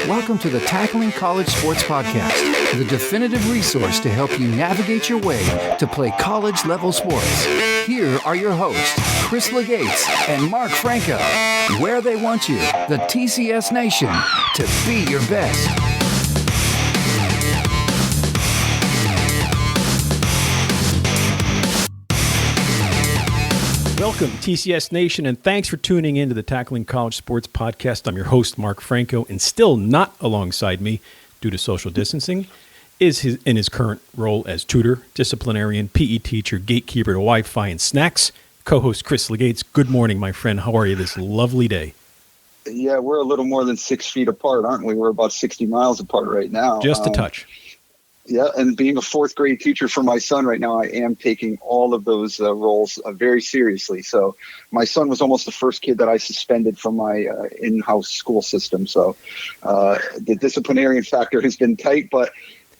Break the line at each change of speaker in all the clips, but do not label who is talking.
Welcome to the Tackling College Sports Podcast, the definitive resource to help you navigate your way to play college-level sports. Here are your hosts, Chris Legates and Mark Franco, where they want you, the TCS Nation, to be your best.
Welcome, TCS Nation, and thanks for tuning in to the Tackling College Sports Podcast. I'm your host, Mark Franco, and still not alongside me due to social distancing is in his current role as tutor, disciplinarian, PE teacher, gatekeeper to Wi-Fi and snacks, co-host Chris Legates. Good morning, my friend. How are you this lovely day?
Yeah, we're a little more than 6 feet apart, aren't we? We're about 60 miles apart right now.
Just a touch.
Yeah, and being a fourth grade teacher for my son right now, I am taking all of those roles very seriously. So my son was almost the first kid that I suspended from my in-house school system. So the disciplinarian factor has been tight, but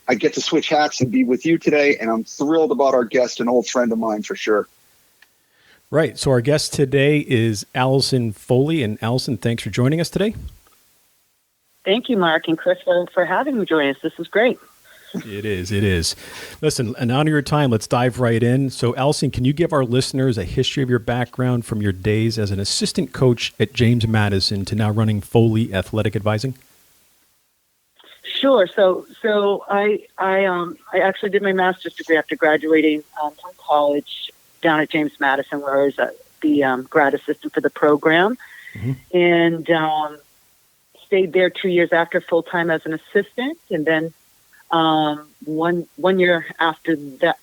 I get to switch hats and be with you today, and I'm thrilled about our guest, an old friend of mine for sure.
Right. So our guest today is Alison Foley. And Alison, thanks for joining us today.
Thank you, Mark and Chris, for having me join us. This is great.
It is. Listen, in honor of your time, let's dive right in. So, Alison, can you give our listeners a history of your background from your days as an assistant coach at James Madison to now running Foley Athletic Advising?
Sure. So I actually did my master's degree after graduating from college down at James Madison, where I was the grad assistant for the program, and stayed there 2 years after full time as an assistant, and then. One year after that,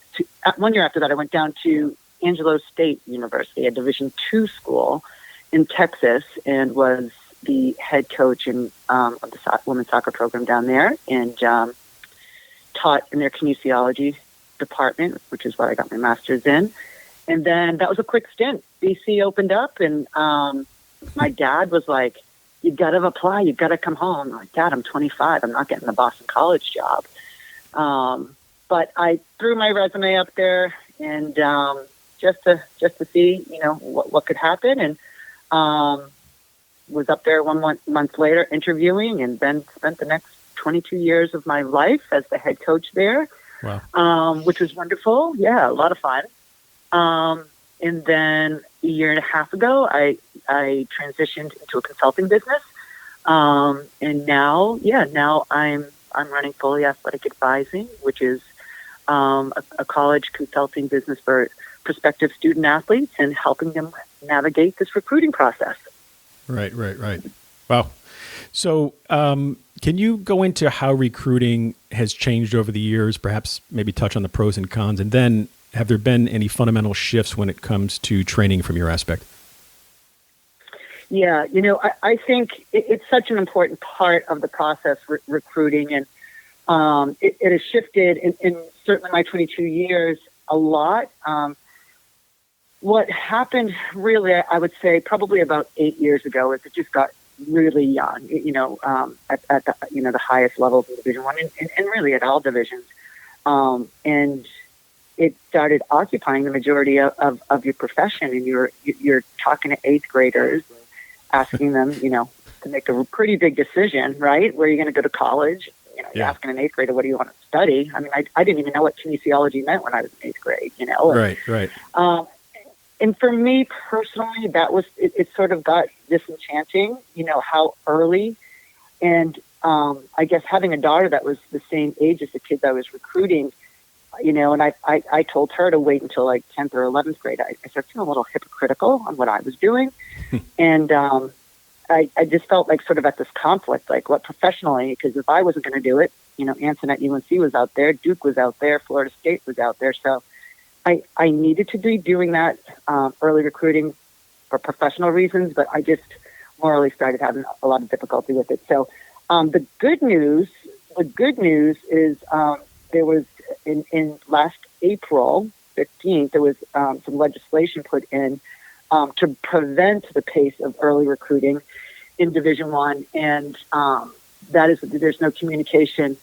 I went down to Angelo State University, a Division II school in Texas, and was the head coach of the women's soccer program down there, and taught in their kinesiology department, which is what I got my master's in. And then that was a quick stint. BC opened up, and my dad was like, "You got to apply. You got to come home." I'm like, "Dad, I'm 25. I'm not getting the Boston College job." But I threw my resume up there, and just to see, what could happen, and was up there 1 month later interviewing, and then spent the next 22 years of my life as the head coach there. Wow. Which was wonderful. Yeah, a lot of fun. And then a year and a half ago, I transitioned into a consulting business. And now I'm running Foley Athletic Advising, which is a college consulting business for prospective student athletes and helping them navigate this recruiting process. Right.
Wow. So can you go into how recruiting has changed over the years, perhaps maybe touch on the pros and cons, and then have there been any fundamental shifts when it comes to training from your aspect?
Yeah, I think it's such an important part of the process, recruiting, and it has shifted in certainly my 22 years a lot. What happened really, I would say probably about 8 years ago, is it just got really young, at the highest levels of Division I and really at all divisions. And it started occupying the majority of your profession, and you're talking to eighth graders, and asking them, to make a pretty big decision, right? Where are you going to go to college? You're asking an eighth grader, what do you want to study? I mean, I didn't even know what kinesiology meant when I was in eighth grade,
Right.
And for me personally, that was, it sort of got disenchanting, how early. And I guess having a daughter that was the same age as the kids I was recruiting, and I told her to wait until like 10th or 11th grade. I started feeling a little hypocritical on what I was doing. And I just felt like sort of at this conflict, like what professionally, because if I wasn't going to do it, Anson at UNC was out there, Duke was out there, Florida State was out there. So I needed to be doing that early recruiting for professional reasons, but I just morally started having a lot of difficulty with it. So the good news is there was in last April 15th, there was some legislation put in to prevent the pace of early recruiting in Division I, and that is there's no communication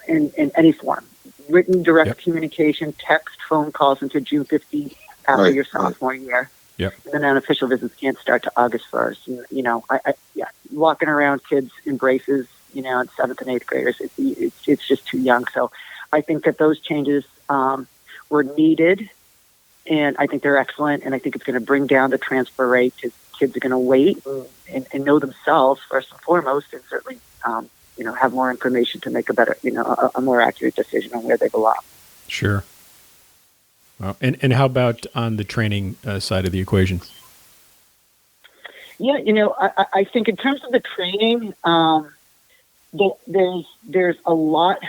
in any form, written direct communication, text, phone calls until June 15th after your sophomore year.
Yep.
And then unofficial visits can't start to August 1st. And, walking around kids in braces, in 7th and 8th graders. It's just too young. So I think that those changes were needed, and I think they're excellent, and I think it's going to bring down the transfer rate because kids are going to wait and know themselves first and foremost, and certainly, have more information to make a better, a more accurate decision on where they belong.
Sure. Well, and how about on the training side of the equation?
Yeah, I think in terms of the training, there's a lot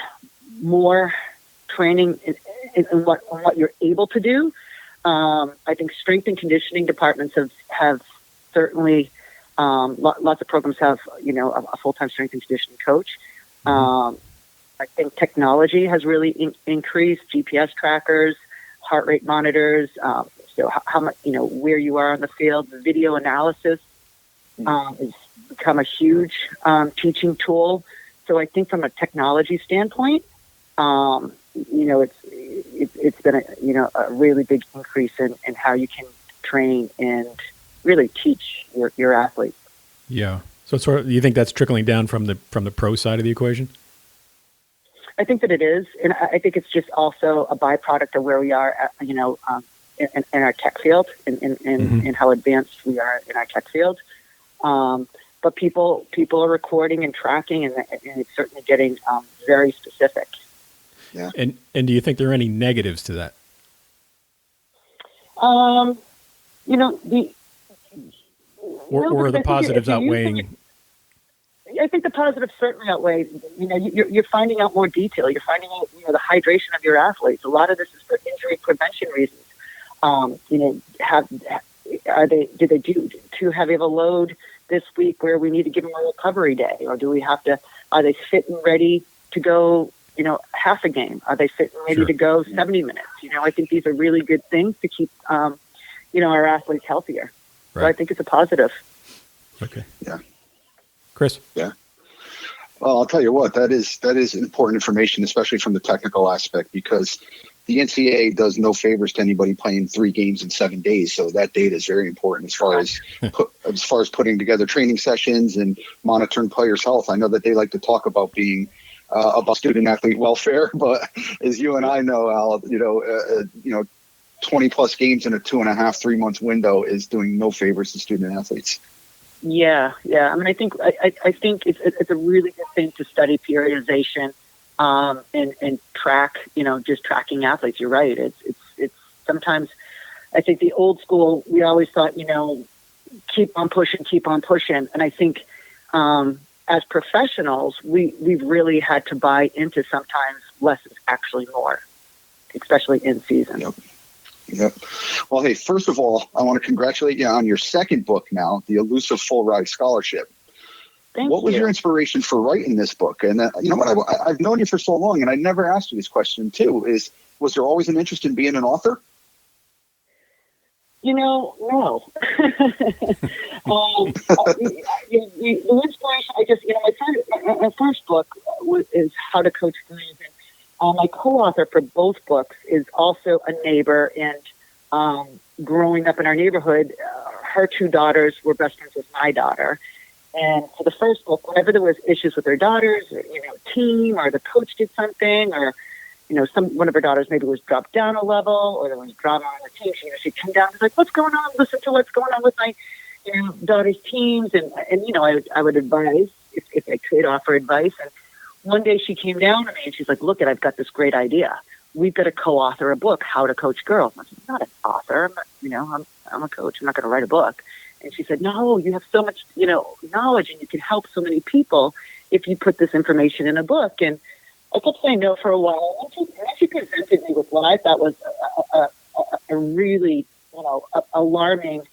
more training in what you're able to do. I think strength and conditioning departments have certainly, lots of programs have, a full-time strength and conditioning coach. I think technology has really increased, GPS trackers, heart rate monitors, so how much, where you are on the field. The video analysis has become a huge teaching tool. So I think from a technology standpoint, it's been a really big increase in how you can train and really teach your athletes.
Yeah. So you think that's trickling down from the pro side of the equation?
I think that it is, and I think it's just also a byproduct of where we are, in our tech field, and how advanced we are in our tech field. But people are recording and tracking, and it's certainly getting very specific.
Yeah.
And do you think there are any negatives to that?
Or
are the positives outweighing?
I think the positives certainly outweigh. You're finding out more detail. You're finding out, the hydration of your athletes. A lot of this is for injury prevention reasons. Did they do too heavy of a load this week where we need to give them a recovery day, or do we have to? Are they fit and ready to go? Half a game. Are they fit and ready to go 70 minutes? I think these are really good things to keep, our athletes healthier.
Right.
So I think it's a positive.
Okay.
Yeah.
Chris?
Yeah. Well, I'll tell you what, that is important information, especially from the technical aspect, because the NCAA does no favors to anybody playing 3 games in 7 days. So that data is very important as far as putting together training sessions and monitoring players' health. I know that they like to talk about being about student athlete welfare, but as you and I know, Al, 20 plus games in a 2.5-3 month window is doing no favors to student athletes.
Yeah. I mean, I think it's a really good thing to study periodization and track. Just tracking athletes. You're right. It's sometimes. I think the old school, we always thought, keep on pushing, and I think as professionals, we've really had to buy into sometimes less is actually more, especially in season.
Yep. Well, hey, first of all, I want to congratulate you on your second book now, The Elusive Full Ride Scholarship. What was your inspiration for writing this book? And I've known you for so long, and I never asked you this question too, was there always an interest in being an author?
No. The inspiration, my first book is How to Coach Girls. My co-author for both books is also a neighbor, and growing up in our neighborhood, her 2 daughters were best friends with my daughter. And for the first book, whenever there was issues with her daughters, team, or the coach did something, or one of her daughters maybe was dropped down a level, or there was drama on the team, she'd come down and be like, "What's going on? Listen to what's going on with my daughter's teams," and I would advise if I could offer advice. And one day she came down to me and she's like, "Look, I've got this great idea. We've got to co-author a book, How to Coach Girls." I said, "I'm not an author. I'm a coach. I'm not going to write a book." And she said, "No, you have so much, knowledge, and you can help so many people if you put this information in a book." And I kept saying no for a while. And she presented me with what I thought was a really, alarming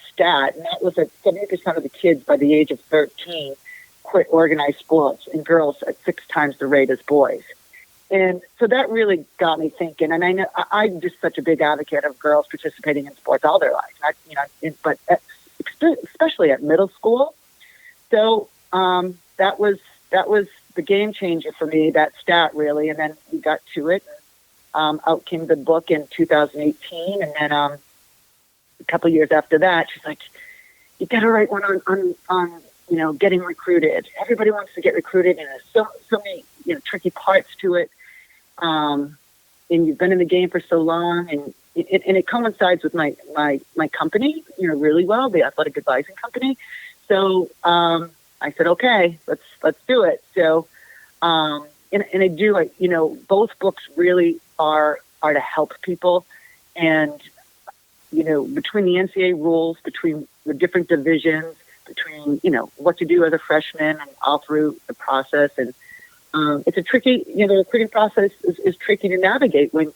stat, and that was that 70% of the kids by the age of 13 quit organized sports, and girls at 6 times the rate as boys. And so that really got me thinking. And I know I'm just such a big advocate of girls participating in sports all their lives, but especially at middle school. So that was the game changer for me, that stat really. And then we got to it. Out came the book in 2018, and then a couple of years after that, she's like, "You got to write one on getting recruited. Everybody wants to get recruited, and there's so many tricky parts to it. And you've been in the game for so long, and it coincides with my company, really well, the athletic advising company. So I said, okay, let's do it. So and I do, both books really are to help people, and between the NCAA rules, between the different divisions, between what to do as a freshman and all through the process, and it's a tricky, the recruiting process is tricky to navigate when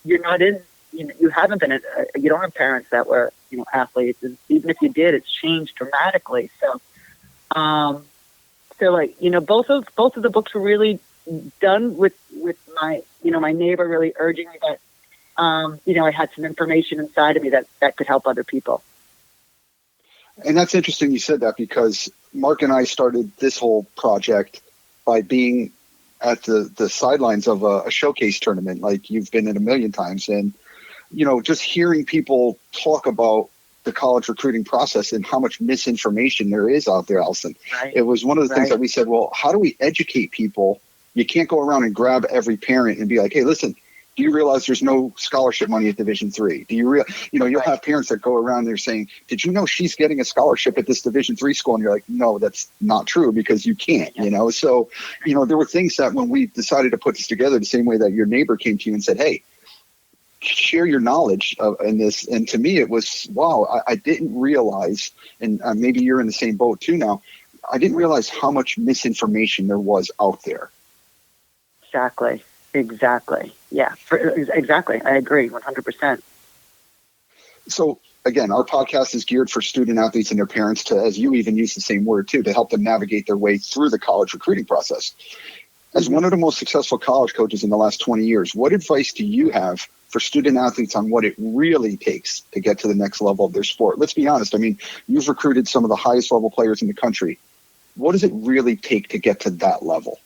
you're not in, you haven't been, you don't have parents that were, athletes, and even if you did, it's changed dramatically. So, both of the books were really done with my, my neighbor really urging me that, I had some information inside of me that could help other people.
And that's interesting you said that, because Mark and I started this whole project by being at the sidelines of a showcase tournament, like you've been in a million times. And, just hearing people talk about the college recruiting process and how much misinformation there is out there, Alison.
Right.
It was one of the things that we said, well, how do we educate people? You can't go around and grab every parent and be like, hey, listen, do you realize there's no scholarship money at Division III? Do you you'll have parents that go around there saying, did you know she's getting a scholarship at this Division III school? And you're like, no, that's not true, because you can't, So, there were things that when we decided to put this together, the same way that your neighbor came to you and said, hey, share your knowledge in this. And to me, it was, wow, I didn't realize, and maybe you're in the same boat too now, I didn't realize how much misinformation there was out there.
Exactly. Yeah, exactly. I agree 100%.
So again, our podcast is geared for student athletes and their parents to, as you even use the same word too, to help them navigate their way through the college recruiting process. As one of the most successful college coaches in the last 20 years, what advice do you have for student athletes on what it really takes to get to the next level of their sport? Let's be honest. I mean, you've recruited some of the highest level players in the country. What does it really take to get to that level?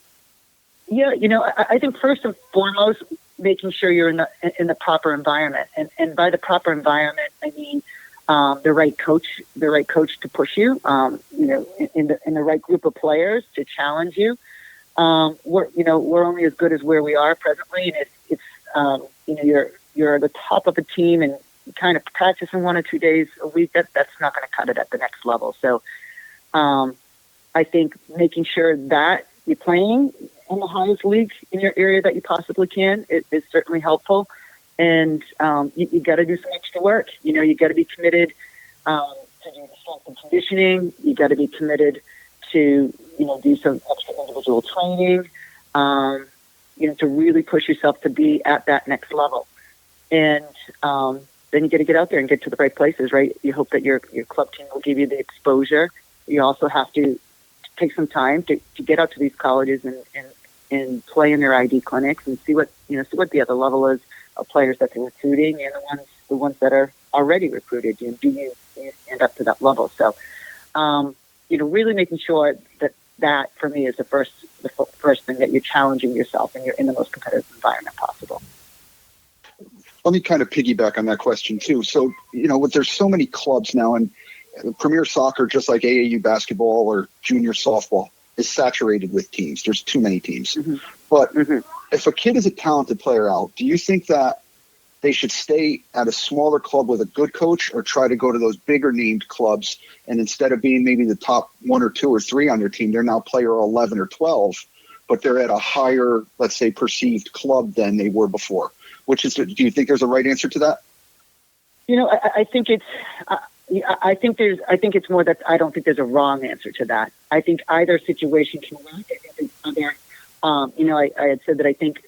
Yeah, I think first and foremost, making sure you're in the proper environment, and by the proper environment, I mean the right coach to push you, in the right group of players to challenge you. We're only as good as where we are presently, and it's you're the top of a team, and kind of practicing 1 or 2 days a week. That's not going to cut it at the next level. So, I think making sure that you're playing in the highest league in your area that you possibly can is certainly helpful. And you got to do some extra work. You got to be committed to do strength and conditioning. You got to be committed to do some extra individual training. To really push yourself to be at that next level. And then you got to get out there and get to the right places, right? You hope that your club team will give you the exposure. You also have to take some time to get out to these colleges and play in their ID clinics and see what the other level is of players that they're recruiting, and the ones that are already recruited. Do you end up to that level? So, really making sure that for me is the first thing, that you're challenging yourself and you're in the most competitive environment possible.
Let me kind of piggyback on that question too. So, there's so many clubs now, and Premier Soccer, just like AAU basketball or junior softball, is saturated with teams. There's too many teams. Mm-hmm. But if a kid is a talented player, Al, do you think that they should stay at a smaller club with a good coach, or try to go to those bigger named clubs, and instead of being maybe the top 1 or 2 or 3 on their team, they're now player 11 or 12, but they're at a higher, let's say, perceived club than they were before? Do you think there's a right answer to that?
I think it's... I think it's more that I don't think there's a wrong answer to that. I think either situation can work. I had said that I think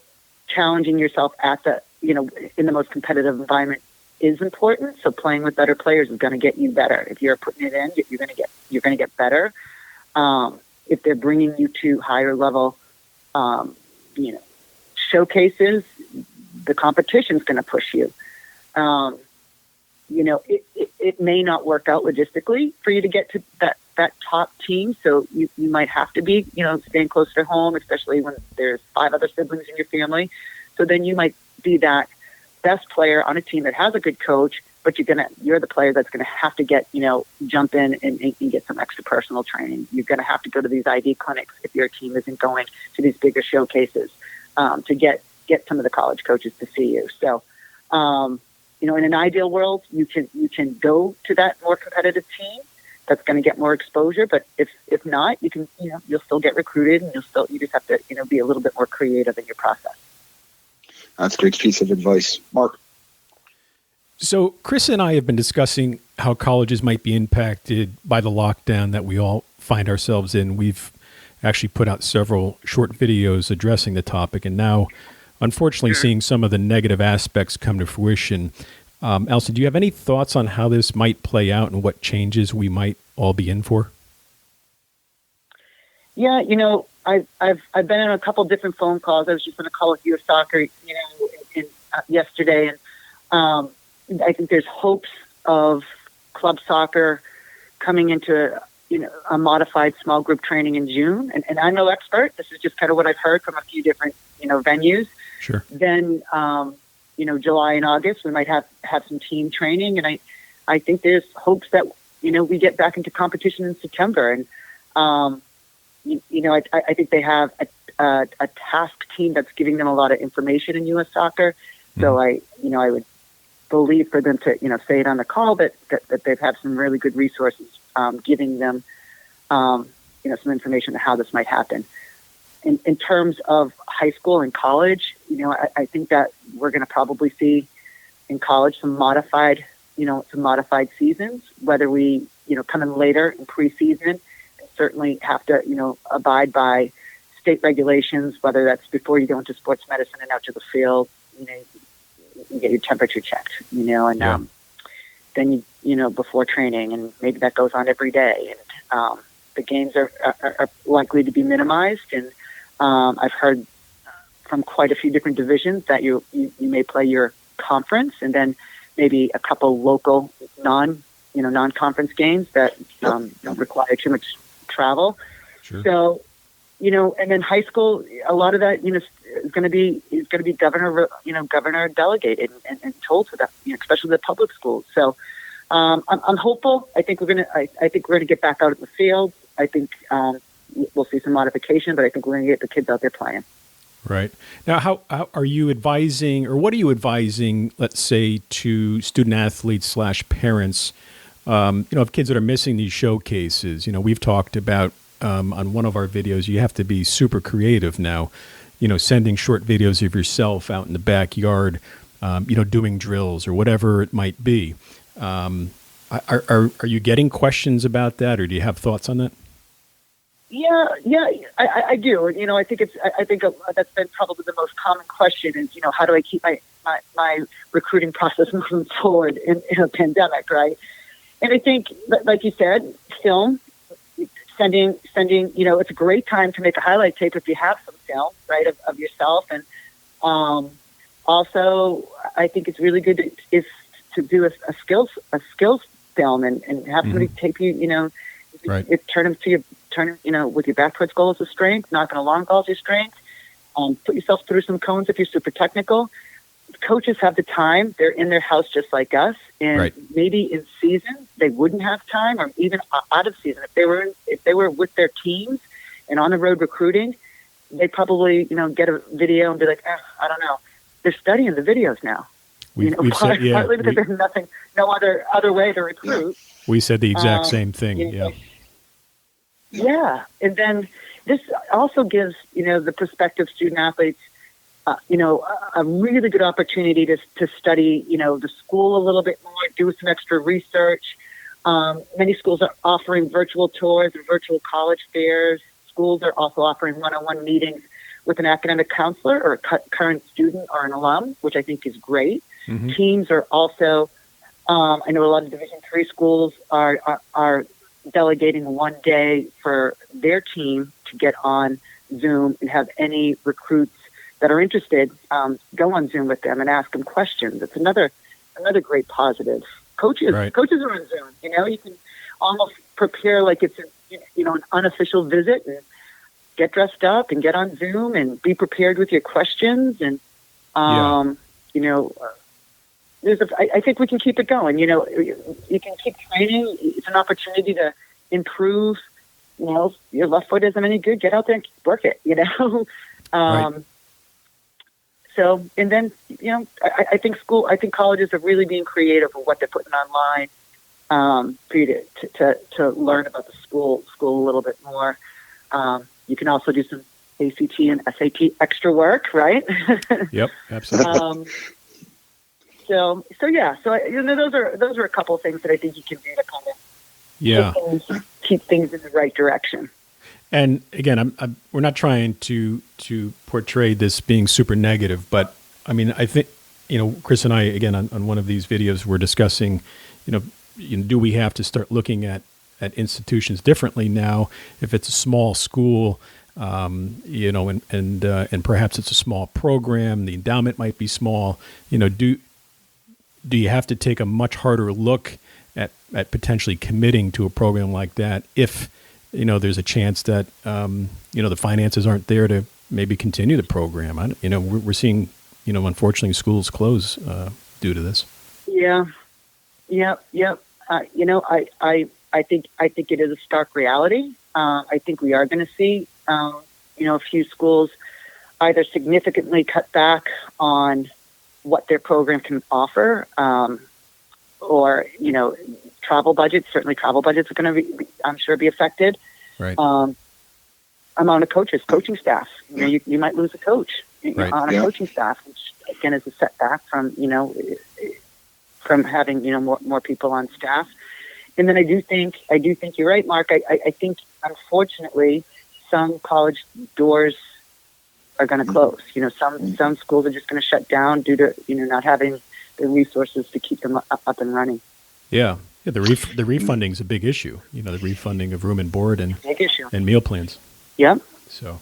challenging yourself at in the most competitive environment is important. So playing with better players is going to get you better. If you're putting it in, you're going to get better. If they're bringing you to higher level, showcases, the competition's going to push you. It may not work out logistically for you to get to that top team. So you might have to be, staying close to home, especially when there's 5 other siblings in your family. So then you might be that best player on a team that has a good coach, but you're the player that's going to have to get, jump in and get some extra personal training. You're going to have to go to these ID clinics if your team isn't going to these bigger showcases to get some of the college coaches to see you. So, in an ideal world, you can go to that more competitive team that's going to get more exposure. But if not, you'll still get recruited, and you just have to, be a little bit more creative in your process.
That's a great piece of advice. Mark?
So Chris and I have been discussing how colleges might be impacted by the lockdown that we all find ourselves in. We've actually put out several short videos addressing the topic, and now, unfortunately, seeing some of the negative aspects come to fruition. Alison, do you have any thoughts on how this might play out and what changes we might all be in for?
Yeah, I've been in a couple different phone calls. I was just on a call with U.S. Soccer, yesterday, and I think there's hopes of club soccer coming into a modified small group training in June. And I'm no expert. This is just kind of what I've heard from a few different venues.
Sure.
Then July and August we might have some team training, and I think there's hopes that we get back into competition in September. And I think they have a task team that's giving them a lot of information in U.S. Soccer. So I would believe for them to say it on the call that they've had some really good resources giving them some information on how this might happen. In terms of high school and college, I think that we're going to probably see in college some modified seasons, whether we come in later in preseason. Certainly have to, abide by state regulations, whether that's before you go into sports medicine and out to the field, you get your temperature checked, and then before training, and maybe that goes on every day. And the games are likely to be minimized. And I've heard from quite a few different divisions that you may play your conference and then maybe a couple local non-conference games that don't require too much travel.
Sure.
So, and then high school, a lot of that, is going to be governor delegated and told to them, especially the public schools. So, I'm hopeful. I think we're going to get back out in the field. I think we'll see some modification, but I think we're going to get the kids out there playing.
Right. Now, how are you advising, or what are you advising, let's say, to student athletes / parents, of kids that are missing these showcases? We've talked about on one of our videos, you have to be super creative now, sending short videos of yourself out in the backyard, doing drills or whatever it might be. Are you getting questions about that, or do you have thoughts on that?
Yeah, I do. I think that's been probably the most common question is, how do I keep my recruiting process moving forward in a pandemic, right? And I think, like you said, film, sending, it's a great time to make a highlight tape if you have some film, right, of yourself. And also, I think it's really good to do a skills film and have somebody tape you,
right.
Turn with your back towards goal as a strength, knocking a long ball as your strength. Put yourself through some cones if you're super technical. Coaches have the time. They're in their house just like us. And
right.
Maybe in season they wouldn't have time, or even out of season. If they were with their teams and on the road recruiting, they probably, get a video and be like, I don't know. They're studying the videos now. Partly because there's no other way to recruit.
We said the exact same thing. Yeah.
Yeah. And then this also gives, the prospective student athletes, a really good opportunity to study, the school a little bit more, do some extra research. Many schools are offering virtual tours and virtual college fairs. Schools are also offering one-on-one meetings with an academic counselor or a current student or an alum, which I think is great. Mm-hmm. Teams are also, I know a lot of Division III schools are delegating one day for their team to get on Zoom and have any recruits that are interested go on Zoom with them and ask them questions. It's another great positive. Coaches are on Zoom. You can almost prepare like it's an unofficial visit and get dressed up and get on Zoom and be prepared with your questions and I think we can keep it going. You know, you can keep training. It's an opportunity to improve. You know, if your left foot isn't any good, get out there and work it, you know?
Right.
So, and then, you know, I think colleges are really being creative with what they're putting online, for you to learn about the school a little bit more. You can also do some ACT and SAT extra work, right?
Yep, absolutely.
So you know, those are a couple of things that I think you can do to kind of keep things in the right direction.
And again, we're not trying to portray this being super negative, but I mean, I think, you know, Chris and I, again, on one of these videos, we're discussing, you know, do we have to start looking at institutions differently now if it's a small school, you know, and perhaps it's a small program, the endowment might be small, you know, do you have to take a much harder look at potentially committing to a program like that if, you know, there's a chance that, you know, the finances aren't there to maybe continue the program? You know, we're seeing, you know, unfortunately schools close due to this.
Yeah. Yep. You know, I think it is a stark reality. I think we are going to see, you know, a few schools either significantly cut back on what their program can offer, or, you know, travel budgets. Certainly travel budgets are going to I'm sure, be affected.
Right.
Amount of coaches, coaching staff. You know, you might lose a coach
Right.
on a coaching staff, which again is a setback from, you know, from having, you know, more people on staff. And then I do think you're right, Mark. I think, unfortunately, some college doors are going to close. You know, some schools are just going to shut down due to, you know, not having the resources to keep them up and running.
Yeah. The refunding is a big issue. You know, the refunding of room and board and meal plans.
Yep.
So,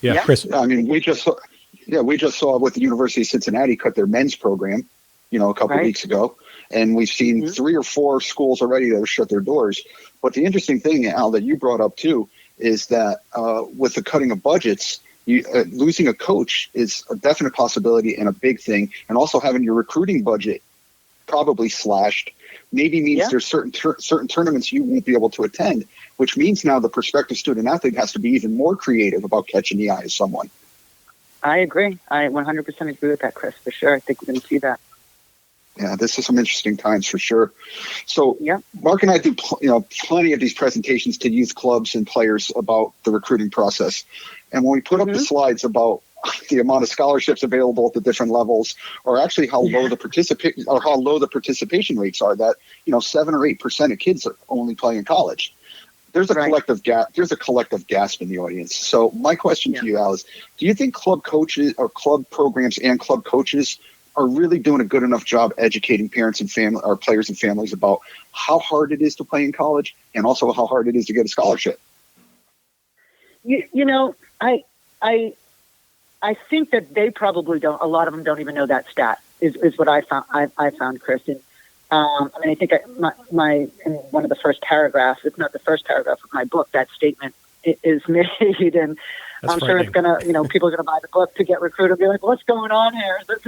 yeah, Chris.
I mean, we just saw with the University of Cincinnati cut their men's program, you know, a couple of weeks ago, and we've seen 3 or 4 schools already that have shut their doors. But the interesting thing, Al, that you brought up too, is that with the cutting of budgets, losing a coach is a definite possibility and a big thing, and also having your recruiting budget probably slashed maybe means there's certain tournaments you won't be able to attend, which means now the prospective student athlete has to be even more creative about catching the eye of someone.
I agree. I 100% agree with that, Chris, for sure. I think we're going to see that.
Yeah, this is some interesting times for sure. So Mark and I do plenty of these presentations to youth clubs and players about the recruiting process. And when we put up the slides about the amount of scholarships available at the different levels, or actually how low the participation rates are, that, you know, 7 or 8% of kids are only playing in college. There's a collective gasp in the audience. So my question to you, Al, is, do you think club coaches or club programs and club coaches are really doing a good enough job educating parents and family, or players and families, about how hard it is to play in college and also how hard it is to get a scholarship?
You know, I think that they probably don't. A lot of them don't even know that stat. Is what I found. I found, Chris. And I mean, I think my in one of the first paragraphs, if not the first paragraph of my book, that statement is made, and I'm sure it's gonna, you know, people are gonna buy the book to get recruited and be like, "What's going on here? This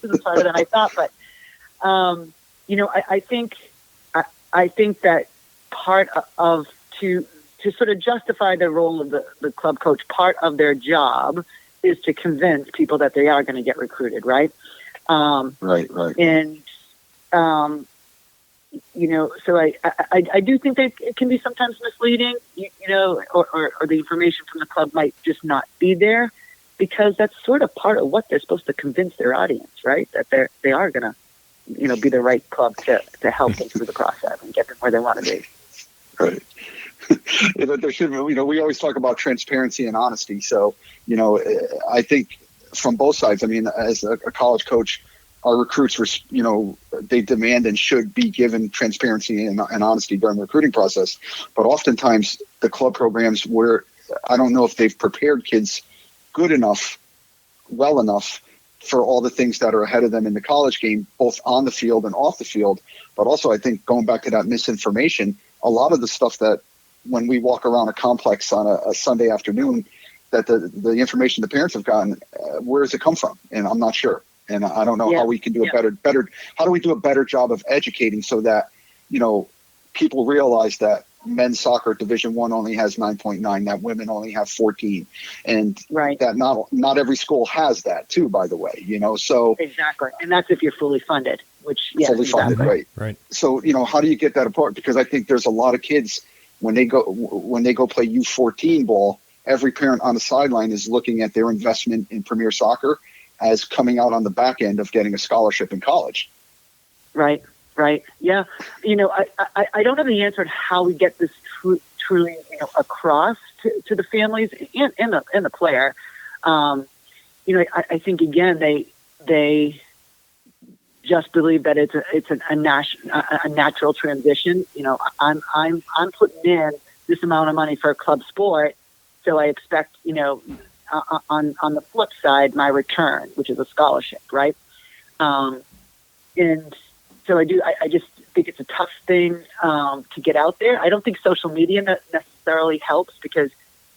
is harder than I thought." But you know, I think that part of to sort of justify the role of the club coach, part of their job is to convince people that they are going to get recruited, right?
Right.
And, you know, so I do think that it can be sometimes misleading, you know, or the information from the club might just not be there, because that's sort of part of what they're supposed to convince their audience, right? That they are going to, you know, be the right club to help them through the process and get them where they want to be.
Right. There should, you know, we always talk about transparency and honesty. So, you know, I think from both sides, I mean, as a college coach, our recruits, you know, they demand and should be given transparency and honesty during the recruiting process. But oftentimes the club programs, where I don't know if they've prepared kids well enough for all the things that are ahead of them in the college game, both on the field and off the field. But also, I think, going back to that misinformation, a lot of the stuff that when we walk around a complex on a Sunday afternoon, that the information the parents have gotten, where does it come from? And I'm not sure. And I don't know how we can do how do we do a better job of educating so that, people realize that men's soccer Division I only has 9.9, that women only have 14, and that not every school has that too, by the way, so.
Exactly. And that's if you're fully funded, which,
fully funded,
right.
So, how do you get that apart? Because I think there's a lot of kids when they go play U14 ball, every parent on the sideline is looking at their investment in Premier Soccer as coming out on the back end of getting a scholarship in college. Right.
Yeah. I don't have the answer to how we get this truly, across to the families and the player. I think again, they just believe that it's a natural transition. I'm putting in this amount of money for a club sport. So I expect, on the flip side, my return, which is a scholarship. Right. And so I just think it's a tough thing to get out there. I don't think social media necessarily helps because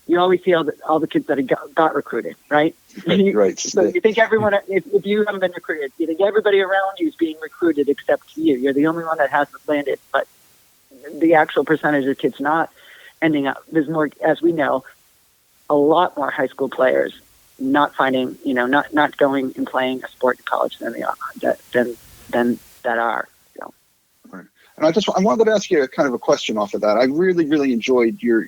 you always see all the kids that got recruited, right?
Right.
So you think everyone, if you haven't been recruited, you think everybody around you is being recruited except you. You're the only one that hasn't landed. But the actual percentage of kids not ending up, there's more, as we know, a lot more high school players not finding, not going and playing a sport in college than they are, than that are. So.
Right. And I wanted to ask you a kind of a question off of that. I really, really enjoyed your,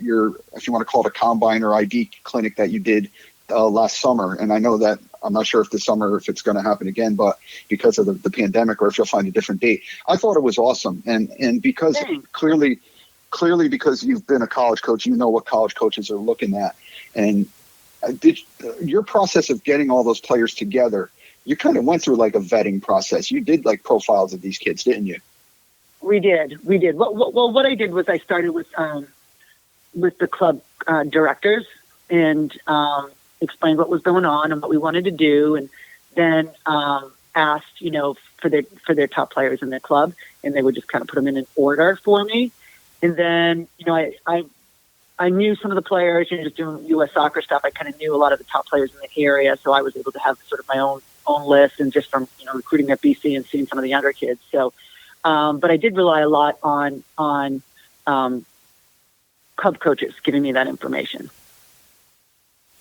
if you want to call it a combine or ID clinic that you did last summer. And I know that I'm not sure if this summer, if it's going to happen again, but because of the pandemic or if you'll find a different date, I thought it was awesome. And because clearly because you've been a college coach, you know what college coaches are looking at. And did your process of getting all those players together, you kind of went through like a vetting process. You did like profiles of these kids, didn't you?
We did. Well, what I did was I started with the club directors and explained what was going on and what we wanted to do, and then asked, for their top players in their club, and they would just kind of put them in an order for me. And then, I knew some of the players, just doing U.S. soccer stuff. I kind of knew a lot of the top players in the area, so I was able to have sort of my own list, and just from recruiting at BC and seeing some of the younger kids. So, but I did rely a lot on club coaches giving me that information.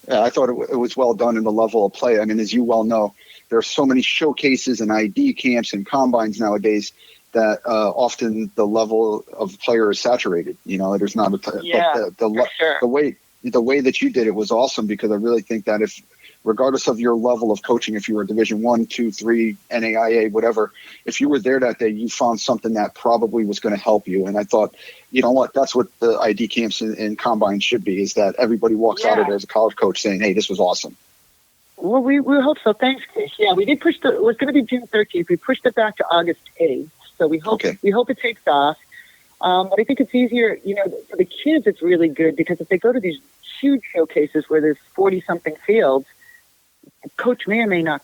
Yeah, I thought it was well done in the level of play. I mean, as you well know, there are so many showcases and ID camps and combines nowadays that often the level of player is saturated. There's not the way that you did it was awesome, because I really think that if, regardless of your level of coaching, if you were Division I, II, III, NAIA, whatever, if you were there that day, you found something that probably was going to help you. And I thought, you know what, that's what the ID camps and combines should be, is that everybody walks out of there as a college coach saying, hey, this was awesome.
Well, we hope so. Thanks, Chris. Yeah, we did push it was going to be June 13th. We pushed it back to August 8th. So we hope it takes off. But I think it's easier, for the kids, it's really good, because if they go to these huge showcases where there's 40-something fields, coach may or may not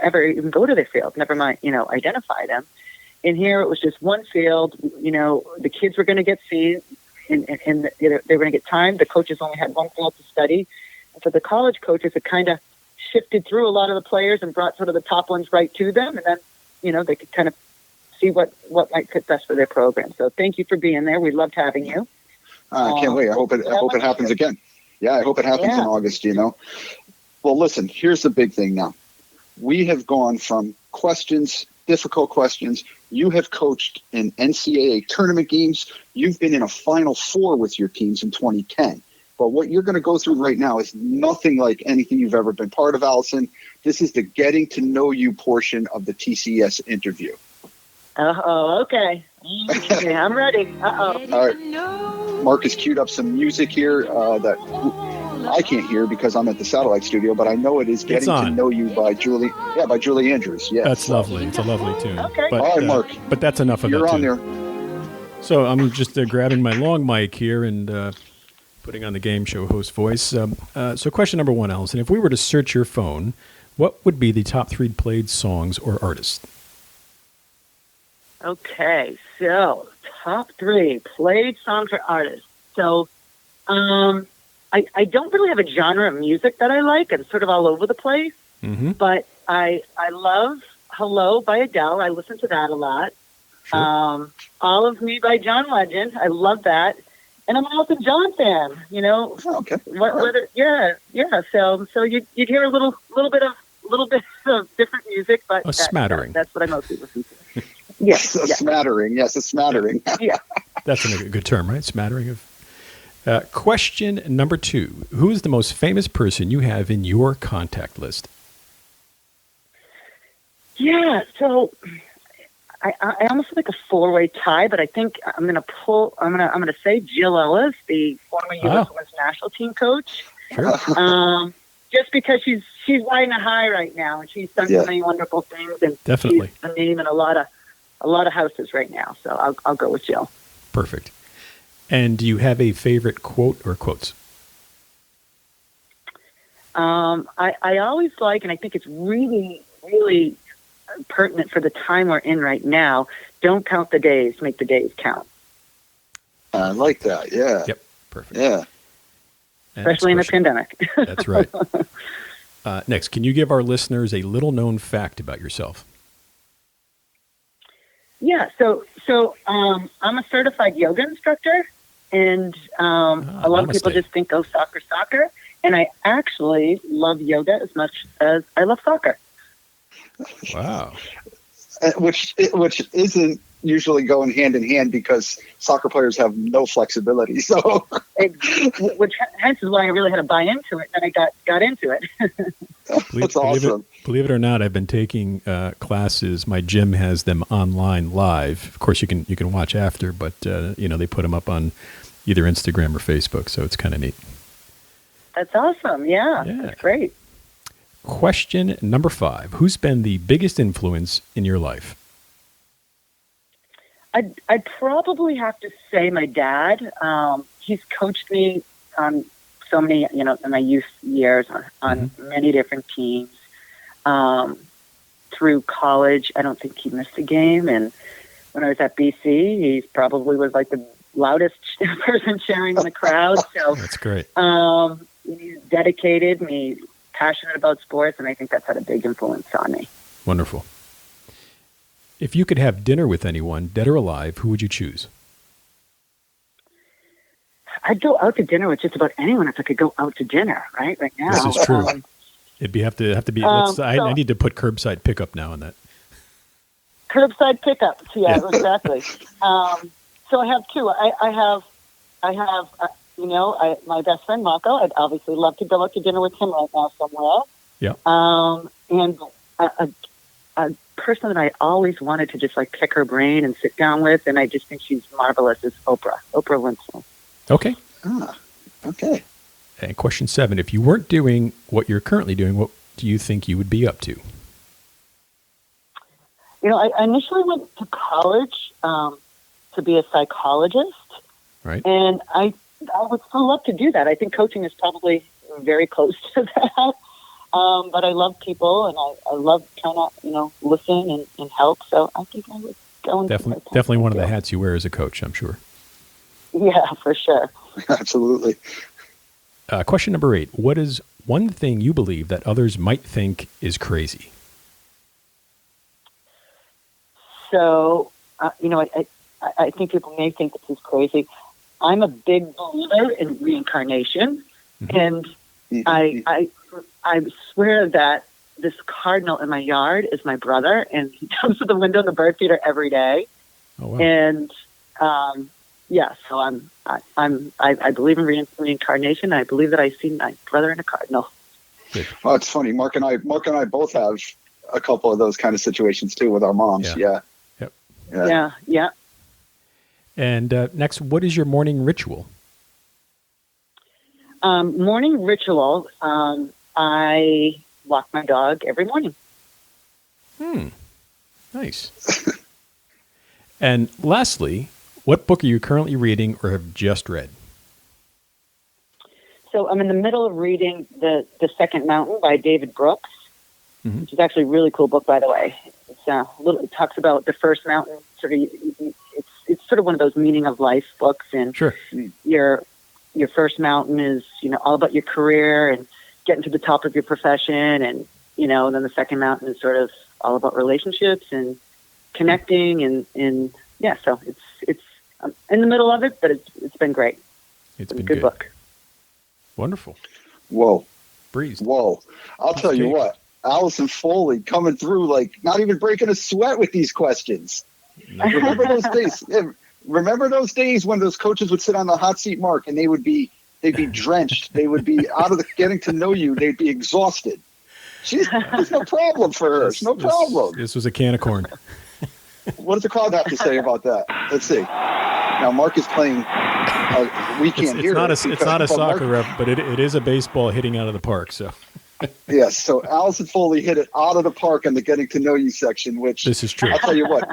ever even go to their field, never mind, identify them. And here it was just one field, the kids were going to get seen, and they were going to get time. The coaches only had one field to study. And for the college coaches, it kind of shifted through a lot of the players and brought sort of the top ones right to them. And then, they could kind of see what might fit best for their program. So thank you for being there. We loved having you.
I can't wait. I hope it happens again. Yeah, I hope it happens in August, Well, listen, here's the big thing now. We have gone from difficult questions. You have coached in NCAA tournament games. You've been in a Final Four with your teams in 2010. But what you're going to go through right now is nothing like anything you've ever been part of, Alison. This is the getting to know you portion of the TCS interview.
Oh, okay. Okay, I'm ready. Uh-oh.
All right. Mark has queued up some music here that I can't hear because I'm at the satellite studio, but I know it is Getting to Know You by Julie Andrews. Yeah,
that's lovely. It's a lovely tune.
Okay.
But,
all right, Mark.
But that's enough of that.
You're on
tune.
there.
So I'm just grabbing my long mic here and putting on the game show host voice. So question number one, Alison, if we were to search your phone, what would be the top 3 played songs or artists?
Okay, so top 3 played songs or artists. So I don't really have a genre of music that I like. I'm sort of all over the place.
Mm-hmm.
But I love Hello by Adele. I listen to that a lot.
Sure.
All of Me by John Legend. I love that. And I'm an Elton John fan, you know.
Oh, okay.
Yeah. So you'd hear a little bit of different music, but
A smattering.
That's what I mostly listen to. Yes,
A smattering. Yes, a smattering.
Yeah.
That's a good term, right? Smattering of. Question number 2. Who is the most famous person you have in your contact list?
Yeah. So I almost feel like a 4-way tie, but I think I'm gonna say Jill Ellis, the former U.S. Women's national team coach.
Sure.
Just because she's riding a high right now, and she's done so many wonderful things, and
Definitely.
she's a name in a lot of houses right now. So I'll go with Jill.
Perfect. And do you have a favorite quote or quotes?
I always like, and I think it's really, really pertinent for the time we're in right now. Don't count the days, make the days count.
I like that. Yeah.
Yep. Perfect.
Yeah.
Especially in a pandemic.
That's right. Next, can you give our listeners a little known fact about yourself?
Yeah. So I'm a certified yoga instructor, and a lot of people just think, oh, soccer. And I actually love yoga as much as I love soccer.
Wow.
Which isn't usually going hand in hand because soccer players have no flexibility. So,
which hence is why I really had to buy into it, and I got into it.
That's awesome.
Believe it or not, I've been taking classes. My gym has them online live. Of course, you can watch after, but they put them up on either Instagram or Facebook, so it's kind of neat.
That's awesome. Yeah. That's great.
Question number 5. Who's been the biggest influence in your life?
I'd probably have to say my dad. He's coached me on so many, in my youth years on many different teams. Through college, I don't think he missed a game. And when I was at BC, he probably was like the loudest person cheering in the crowd. So
that's great.
He's dedicated and he's passionate about sports, and I think that's had a big influence on me.
Wonderful. If you could have dinner with anyone, dead or alive, who would you choose?
I'd go out to dinner with just about anyone if I could go out to dinner, right now.
This is true. It'd have to be. I need to put curbside pickup now on that.
Curbside pickup, yeah, exactly. So I have 2. I have my best friend Marco. I'd obviously love to go out to dinner with him right now somewhere.
Yeah.
And a person that I always wanted to just like pick her brain and sit down with, and I just think she's marvelous, is Oprah Winfrey.
Okay.
Okay.
And question 7, if you weren't doing what you're currently doing, what do you think you would be up to?
I initially went to college to be a psychologist.
Right.
And I would still love to do that. I think coaching is probably very close to that. But I love people, and I love trying to, listen and help. So I think I would go into
definitely one of the hats you wear as a coach, I'm sure.
Yeah, for sure.
Absolutely.
Question number 8. What is one thing you believe that others might think is crazy?
So, I think people may think this is crazy. I'm a big believer in reincarnation, and I swear that this cardinal in my yard is my brother, and he comes to the window in the bird feeder every day.
Oh, wow.
And so I believe in reincarnation. I believe that I see my brother in a cardinal.
Good.
Oh, it's funny. Mark and I both have a couple of those kind of situations too with our moms. Yeah.
Yep.
Yeah.
And next, what is your morning ritual?
Morning ritual. I walk my dog every morning.
Nice. And lastly, what book are you currently reading or have just read?
So I'm in the middle of reading The Second Mountain by David Brooks, which is actually a really cool book, by the way. It talks about the first mountain. It's sort of one of those meaning of life books, and
sure.
Your first mountain is all about your career and getting to the top of your profession, and and then the second mountain is sort of all about relationships and connecting, and yeah, so it's in the middle of it, but it's been great.
It's been
a good book.
Wonderful.
Whoa.
Breezed.
Whoa. I'll tell you what, Alison Foley coming through, like, not even breaking a sweat with these questions. Remember those days? Remember those days when those coaches would sit on the hot seat, Mark, and they'd be drenched. They would be out of the getting to know you. They'd be exhausted. There's no problem for her. It's no problem.
This was a can of corn.
What does the crowd have to say about that? Let's see. Now, Mark is playing. We can't hear it.
It's not a soccer ref, but it is a baseball hitting out of the park. So.
Yes. So Alison Foley hit it out of the park in the getting to know you section, which
this is true.
I'll tell you what.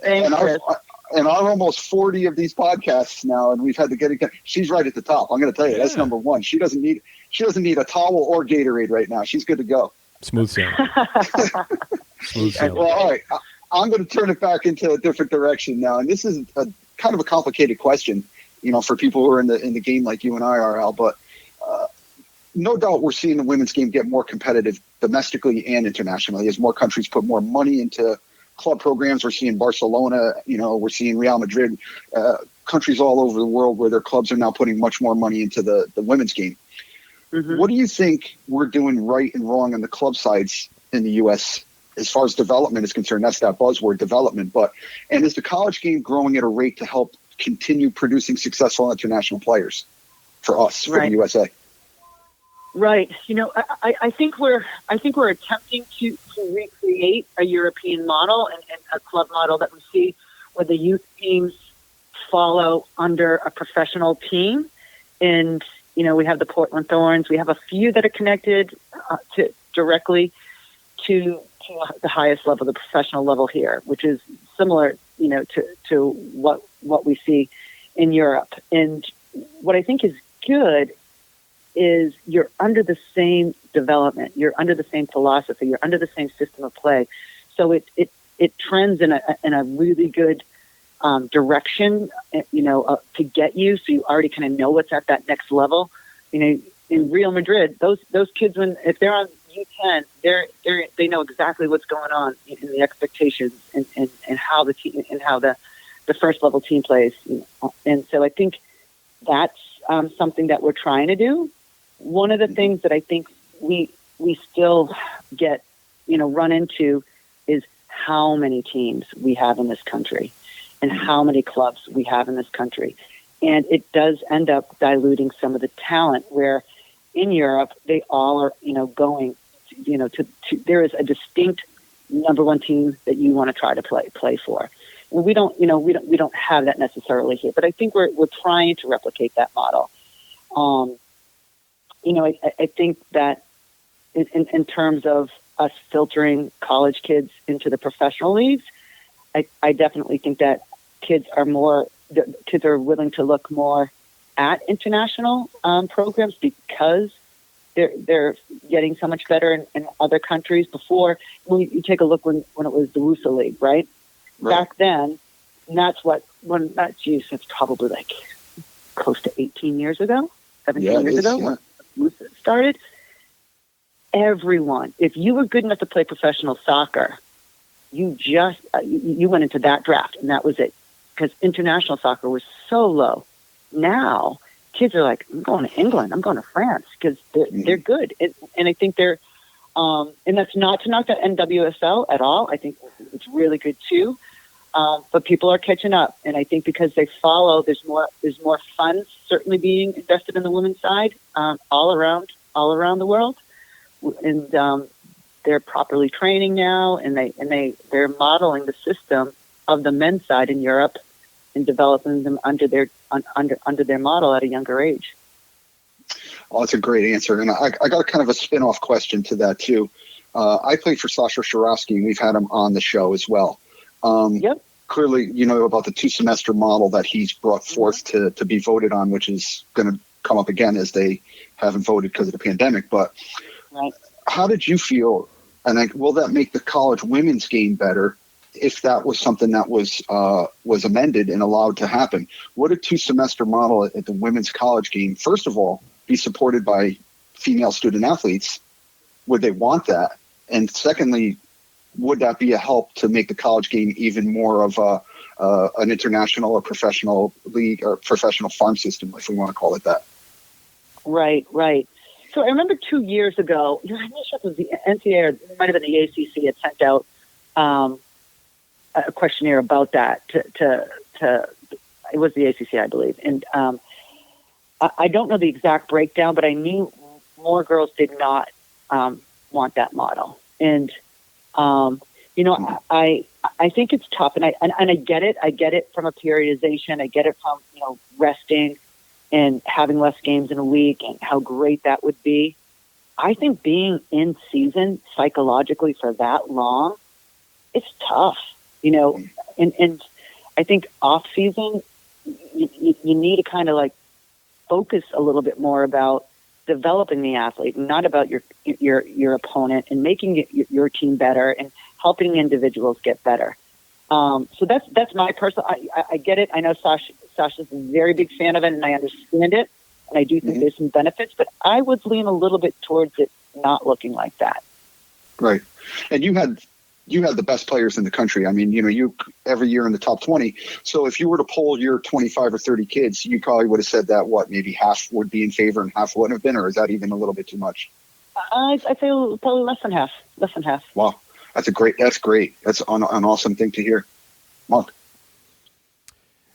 And our almost 40 of these podcasts now, and we've had she's right at the top. I'm going to tell you, that's number one. She doesn't need a towel or Gatorade right now. She's good to go.
Smooth sailing. Smooth sailing.
Well, all right. I'm going to turn it back into a different direction now, and this is a kind of a complicated question, for people who are in the game like you and I are, Al. But no doubt we're seeing the women's game get more competitive domestically and internationally as more countries put more money into club programs. We're seeing Barcelona, we're seeing Real Madrid, countries all over the world where their clubs are now putting much more money into the women's game. Mm-hmm. What do you think we're doing right and wrong on the club sides in the U.S. as far as development is concerned? That's that buzzword, development. And is the college game growing at a rate to help continue producing successful international players for us, for the USA?
Right. I think we're attempting to recreate a European model and a club model that we see where the youth teams follow under a professional team. And, we have the Portland Thorns. We have a few that are connected directly to the highest level, the professional level here, which is similar, to what we see in Europe. And what I think is good is you're under the same development, you're under the same philosophy, you're under the same system of play. So it trends in a really good direction, to get you. So you already kind of know what's at that next level. In Real Madrid, those kids, if they're on U10, they know exactly what's going on in the expectations and how the team and how the first level team plays. And so I think that's something that we're trying to do. One of the things that I think we still get, run into is how many teams we have in this country and how many clubs we have in this country. And it does end up diluting some of the talent where in Europe, they all are, going, to there is a distinct number one team that you want to try to play for. And we don't have that necessarily here, but I think we're trying to replicate that model. I think that in terms of us filtering college kids into the professional leagues, I definitely think that kids are willing to look more at international programs because they're getting so much better in other countries. Before, when you take a look when it was the WUSA League, right? Back then, and that's it's probably like close to 18 years ago, 17 years ago, when WUSA started. Everyone, if you were good enough to play professional soccer, you just you went into that draft, and that was it. Because international soccer was so low. Now, kids are like, I'm going to England, I'm going to France, because they're good. And I think they're, and that's not to knock the NWSL at all. I think it's really good too. But people are catching up. And I think because they follow, there's more funds certainly being invested in the women's side all around the world. And they're properly training now, and they're modeling the system of the men's side in Europe and developing them under their model at a younger age.
Oh, that's a great answer. And I got kind of a spin-off question to that too. I played for Sasha Shirowski, and we've had him on the show as well.
Yep.
Clearly, about the 2-semester model that he's brought forth to be voted on, which is going to come up again as they haven't voted because of the pandemic. But how did you feel? And will that make the college women's game better if that was something that was amended and allowed to happen? Would a 2-semester model at the women's college game, first of all, be supported by female student athletes? Would they want that? And secondly, would that be a help to make the college game even more of an international or professional league or professional farm system, if we want to call it that?
Right. So I remember 2 years ago, I'm not sure if it was the NCAA or it might have been the ACC had sent out a questionnaire about that to it was the ACC, I believe. And I don't know the exact breakdown, but I knew more girls did not want that model. And I think it's tough, and I get it. I get it from a periodization. I get it from resting and having less games in a week, and how great that would be. I think being in season psychologically for that long, it's tough, and I think off season, you need to kind of like focus a little bit more about developing the athlete, not about your opponent, and making your team better and helping individuals get better. So that's my personal. I get it. I know Sasha's a very big fan of it, and I understand it, and I do think there's some benefits. But I would lean a little bit towards it not looking like that.
Right, and you had the best players in the country. I mean, you every year in the top 20. So if you were to poll your 25 or 30 kids, you probably would have said that maybe half would be in favor and half wouldn't have been, or is that even a little bit too much?
I'd say probably less than half.
Wow. That's great. That's an awesome thing to hear. Mark.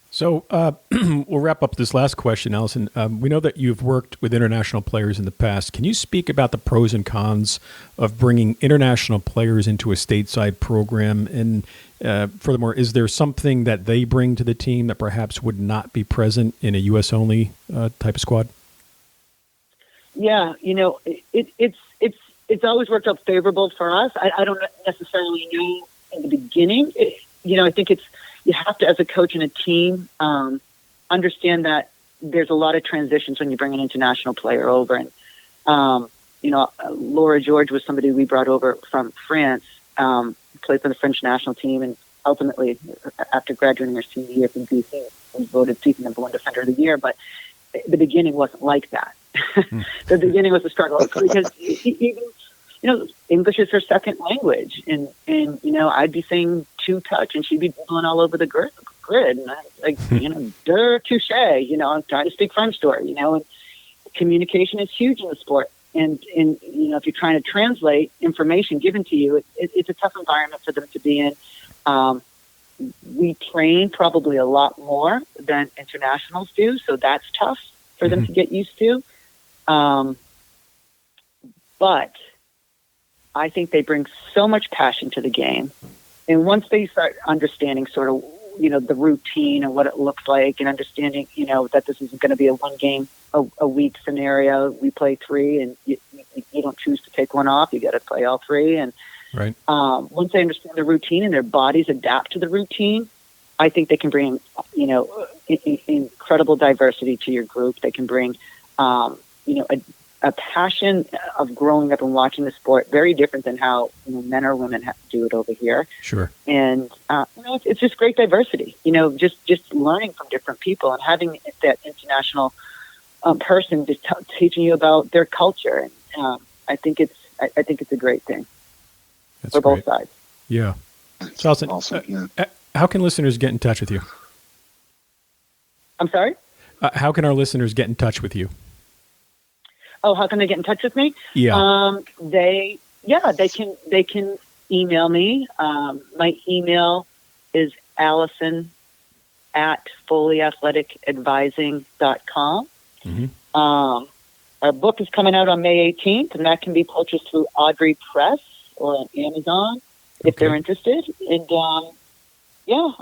So we'll wrap up this last question, Alison. We know that you've worked with international players in the past. Can you speak about the pros and cons of bringing international players into a stateside program? And furthermore, is there something that they bring to the team that perhaps would not be present in a U.S.-only type of squad?
Yeah, it's always worked out favorable for us. I don't necessarily know in the beginning. I think you have to, as a coach and a team, understand that there's a lot of transitions when you bring an international player over. And, Laura George was somebody we brought over from France, played for the French national team, and ultimately, after graduating her senior year from BC, was voted season #1 defender of the year. But the beginning wasn't like that. The beginning was a struggle because even, English is her second language, and I'd be saying two touch, and she'd be dribbling all over the grid, and I was like, touche, I'm trying to speak French to her, and communication is huge in the sport, and if you're trying to translate information given to you, it's a tough environment for them to be in. We train probably a lot more than internationals do, so that's tough for them to get used to. But I think they bring so much passion to the game. And once they start understanding sort of, the routine and what it looks like, and understanding, that this isn't going to be a one game a week scenario. We play 3 and you don't choose to take one off. You got to play all 3. And
right.
Once they understand the routine and their bodies adapt to the routine, I think they can bring, incredible diversity to your group. They can bring, a passion of growing up and watching the sport, very different than how men or women have to do it over here.
Sure.
And it's just great diversity. Just learning from different people and having that international person just teaching you about their culture. And I think it's a great thing.
That's
for
great.
Both sides.
Yeah. So, Alison,
awesome.
How can listeners get in touch with you?
I'm sorry?
How can our listeners get in touch with you?
Oh, how can they get in touch with me?
Yeah.
They can email me. My email is allison@foleyathleticadvising.com.
Mm-hmm.
Our book is coming out on May 18th, and that can be purchased through Audrey Press or on Amazon if they're interested. And I'm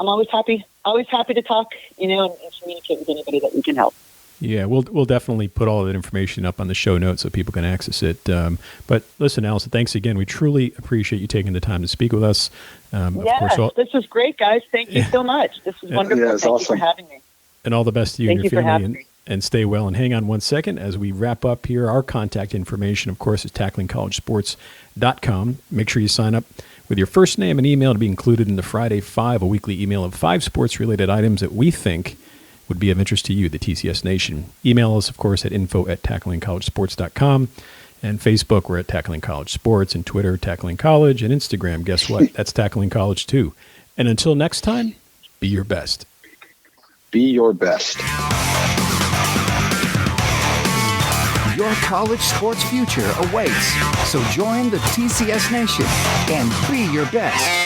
always happy to talk, and communicate with anybody that we can help.
Yeah, we'll definitely put all that information up on the show notes so people can access it. But listen, Alison, thanks again. We truly appreciate you taking the time to speak with us.
This was great, guys. Thank you so much. This was wonderful.
Yeah,
Thank
awesome.
you for having me.
And all the best to you and your
Thank you for
family.
having me.
And stay well. And hang on one second as we wrap up here. Our contact information, of course, is tacklingcollegesports.com. Make sure you sign up with your first name and email to be included in the Friday 5, a weekly email of 5 sports-related items that we think would be of interest to you, the TCS Nation. Email us, of course, at info@tacklingcollegesports.com. And Facebook, we're at Tackling College Sports, and Twitter, Tackling College, and Instagram, guess what? That's Tackling College too. And until next time, be your best.
Be your best.
Your college sports future awaits. So join the TCS Nation and be your best.